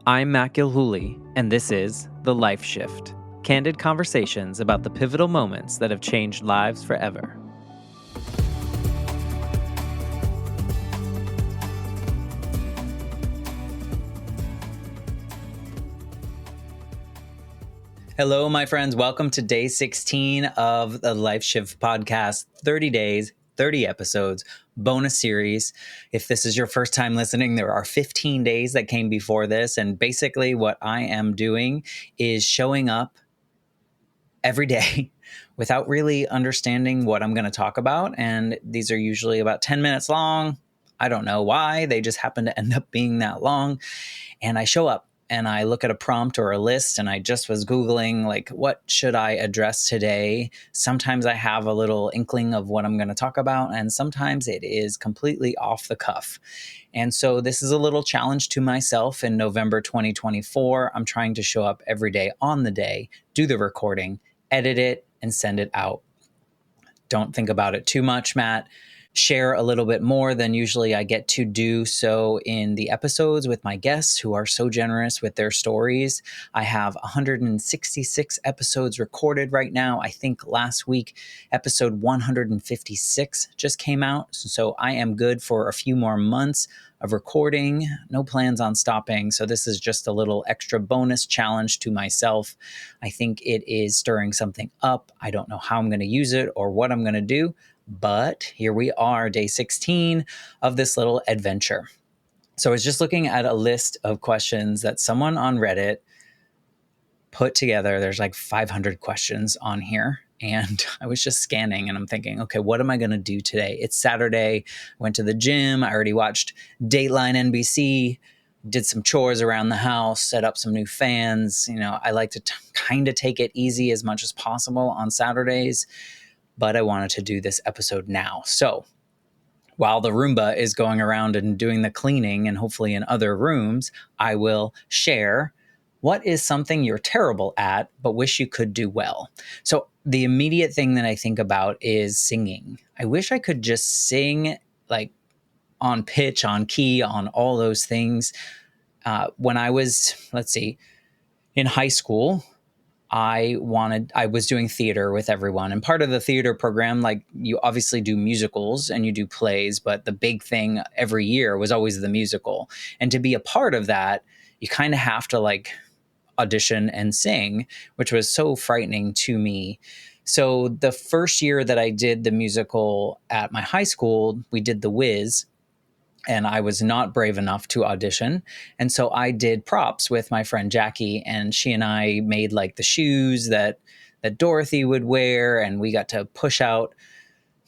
I'm Matt Gilhooly, and this is The Life Shift, candid conversations about the pivotal moments that have changed lives forever. Hello, my friends. Welcome to day 16 of the Life Shift podcast. 30 days, 30 episodes, bonus series. If this is your first time listening, there are 15 days that came before this. And basically what I am doing is showing up every day without really understanding what I'm going to talk about. And these are usually about 10 minutes long. I don't know why. They just happen to end up being that long. And I show up and I look at a prompt or a list, and I just was Googling, like, what should I address today? Sometimes I have a little inkling of what I'm going to talk about, and sometimes it is completely off the cuff. And so this is a little challenge to myself in November 2024. I'm trying to show up every day on the day, do the recording, edit it, and send it out. Don't think about it too much, Matt. Share a little bit more than usually I get to do so in the episodes with my guests who are so generous with their stories. I have 166 episodes recorded right now. I think last week, episode 156 just came out. So I am good for a few more months of recording. No plans on stopping. So this is just a little extra bonus challenge to myself. I think it is stirring something up. I don't know how I'm going to use it or what I'm going to do. But here we are, day 16 of this little adventure. So I was just looking at a list of questions that someone on Reddit put together. There's like 500 questions on here. And I was just scanning and I'm thinking, okay, what am I going to do today? It's Saturday. Went to the gym. I already watched Dateline NBC, did some chores around the house, set up some new fans. You know, I like to kind of take it easy as much as possible on Saturdays. But I wanted to do this episode now. So while the Roomba is going around and doing the cleaning and hopefully in other rooms, I will share what is something you're terrible at but wish you could do well. So the immediate thing that I think about is singing. I wish I could just sing like on pitch, on key, on all those things. When I was, in high school, I was doing theater with everyone, and part of the theater program, like, you obviously do musicals and you do plays, but the big thing every year was always the musical. And to be a part of that, you kind of have to like audition and sing, which was so frightening to me. So the first year that I did the musical at my high school, we did The Wiz. And I was not brave enough to audition. And so I did props with my friend Jackie, and she and I made like the shoes that Dorothy would wear. And we got to push out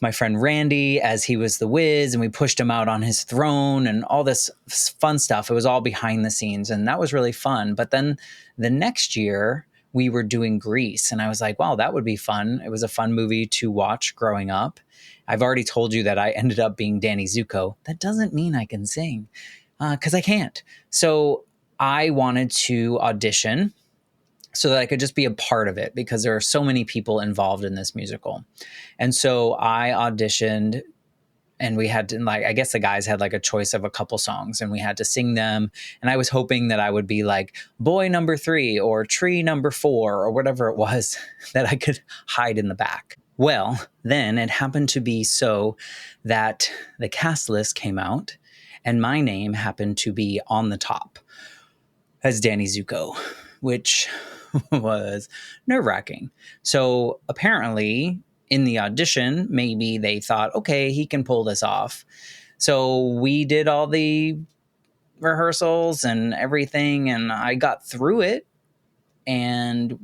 my friend Randy as he was the Wiz, and we pushed him out on his throne and all this fun stuff. It was all behind the scenes, and that was really fun. But then the next year we were doing Grease, and I was like, wow, that would be fun. It was a fun movie to watch growing up. I've already told you that I ended up being Danny Zuko. That doesn't mean I can sing, because I can't. So I wanted to audition so that I could just be a part of it, because there are so many people involved in this musical. And so I auditioned, and we had to, like, I guess the guys had like a choice of a couple songs, and we had to sing them. And I was hoping that I would be like boy number 3 or tree number 4 or whatever it was that I could hide in the back. Well, then it happened to be so that the cast list came out, and my name happened to be on the top as Danny Zuko, which was nerve-wracking. So apparently in the audition, maybe they thought, okay, he can pull this off. So we did all the rehearsals and everything, and I got through it and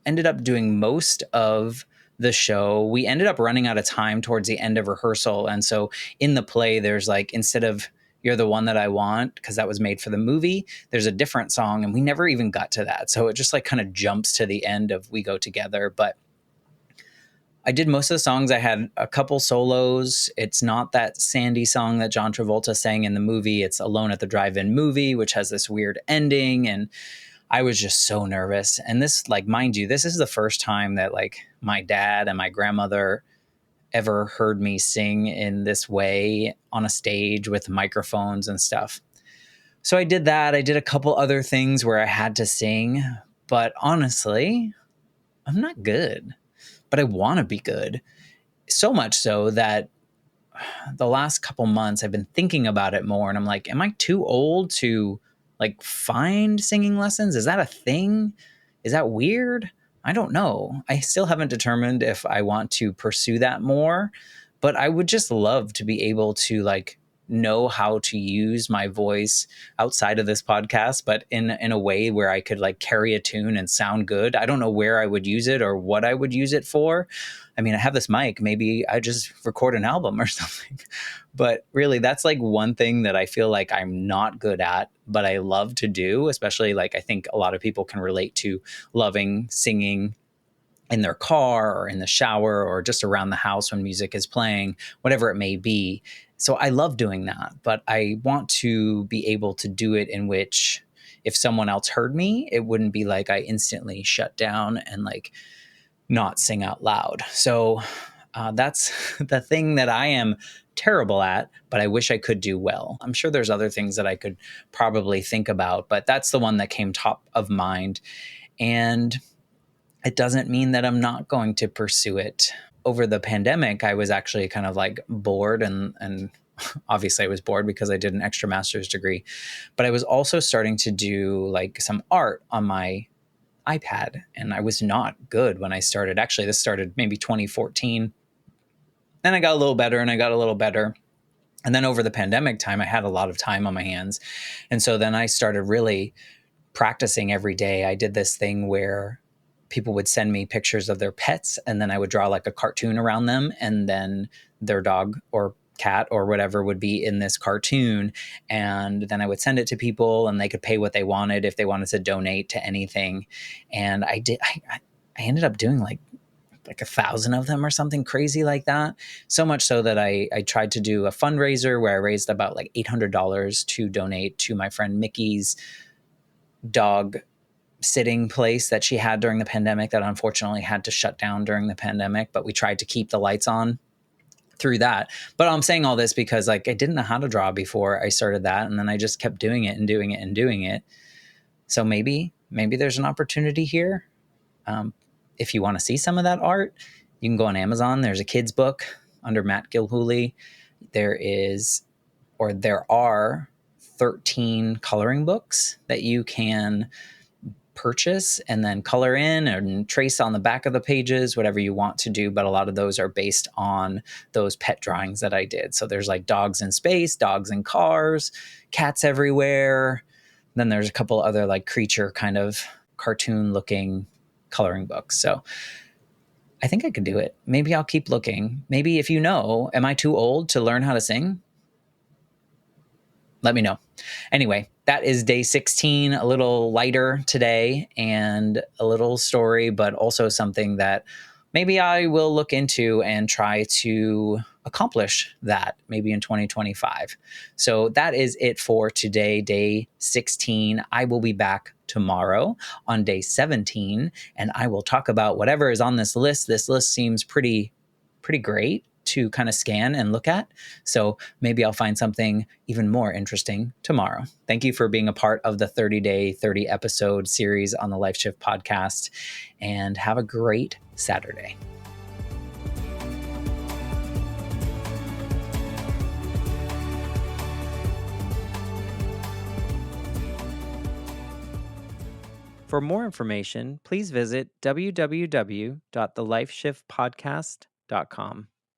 ended up doing most of the show. We ended up running out of time towards the end of rehearsal. And so in the play, there's like, instead of You're the One That I Want, because that was made for the movie, there's a different song, and we never even got to that. So it just like kind of jumps to the end of We Go Together. But I did most of the songs. I had a couple solos. It's not that Sandy song that John Travolta sang in the movie. It's Alone at the Drive-In Movie, which has this weird ending. And I was just so nervous. And this, like, mind you, this is the first time that like my dad and my grandmother ever heard me sing in this way on a stage with microphones and stuff. So I did that. I did a couple other things where I had to sing, but honestly, I'm not good, but I want to be good. So much so that the last couple months I've been thinking about it more, and I'm like, am I too old to like find singing lessons? Is that a thing? Is that weird? I don't know. I still haven't determined if I want to pursue that more, but I would just love to be able to like know how to use my voice outside of this podcast, but in a way where I could like carry a tune and sound good. I don't know where I would use it or what I would use it for. I mean, I have this mic, maybe I just record an album or something. But really, that's like one thing that I feel like I'm not good at, but I love to do, especially like I think a lot of people can relate to loving singing in their car or in the shower or just around the house when music is playing, whatever it may be. So I love doing that, but I want to be able to do it in which if someone else heard me, it wouldn't be like I instantly shut down and like not sing out loud. So that's the thing that I am terrible at, but I wish I could do well. I'm sure there's other things that I could probably think about, but that's the one that came top of mind. And it doesn't mean that I'm not going to pursue it. Over the pandemic, I was actually kind of like bored and obviously I was bored because I did an extra master's degree, but I was also starting to do like some art on my iPad, and I was not good when I started. Actually, this started maybe 2014. Then I got a little better and I got a little better. And then over the pandemic time, I had a lot of time on my hands. And so then I started really practicing every day. I did this thing where people would send me pictures of their pets, and then I would draw like a cartoon around them, and then their dog or cat or whatever would be in this cartoon, and then I would send it to people and they could pay what they wanted if they wanted to donate to anything. And I ended up doing like 1,000 of them or something crazy like that. So much so that I tried to do a fundraiser where I raised about like $800 to donate to my friend Mickey's dog sitting place that she had during the pandemic that unfortunately had to shut down during the pandemic, but we tried to keep the lights on through that. But I'm saying all this because like I didn't know how to draw before I started that, and then I just kept doing it and doing it and doing it. So maybe there's an opportunity here. If you want to see some of that art, you can go on Amazon. There's a kid's book under Matt Gilhooly. There are 13 coloring books that you can purchase and then color in and trace on the back of the pages, whatever you want to do. But a lot of those are based on those pet drawings that I did. So there's like dogs in space, dogs in cars, cats everywhere. Then there's a couple other like creature kind of cartoon looking coloring books. So I think I could do it. Maybe I'll keep looking. Maybe if you know, am I too old to learn how to sing? Let me know. Anyway, that is day 16, a little lighter today and a little story, but also something that maybe I will look into and try to accomplish that maybe in 2025. So that is it for today, day 16. I will be back tomorrow on day 17, and I will talk about whatever is on this list. This list seems pretty great to kind of scan and look at. So maybe I'll find something even more interesting tomorrow. Thank you for being a part of the 30-day, 30 episode series on the Life Shift podcast, and have a great Saturday. For more information, please visit www.thelifeshiftpodcast.com.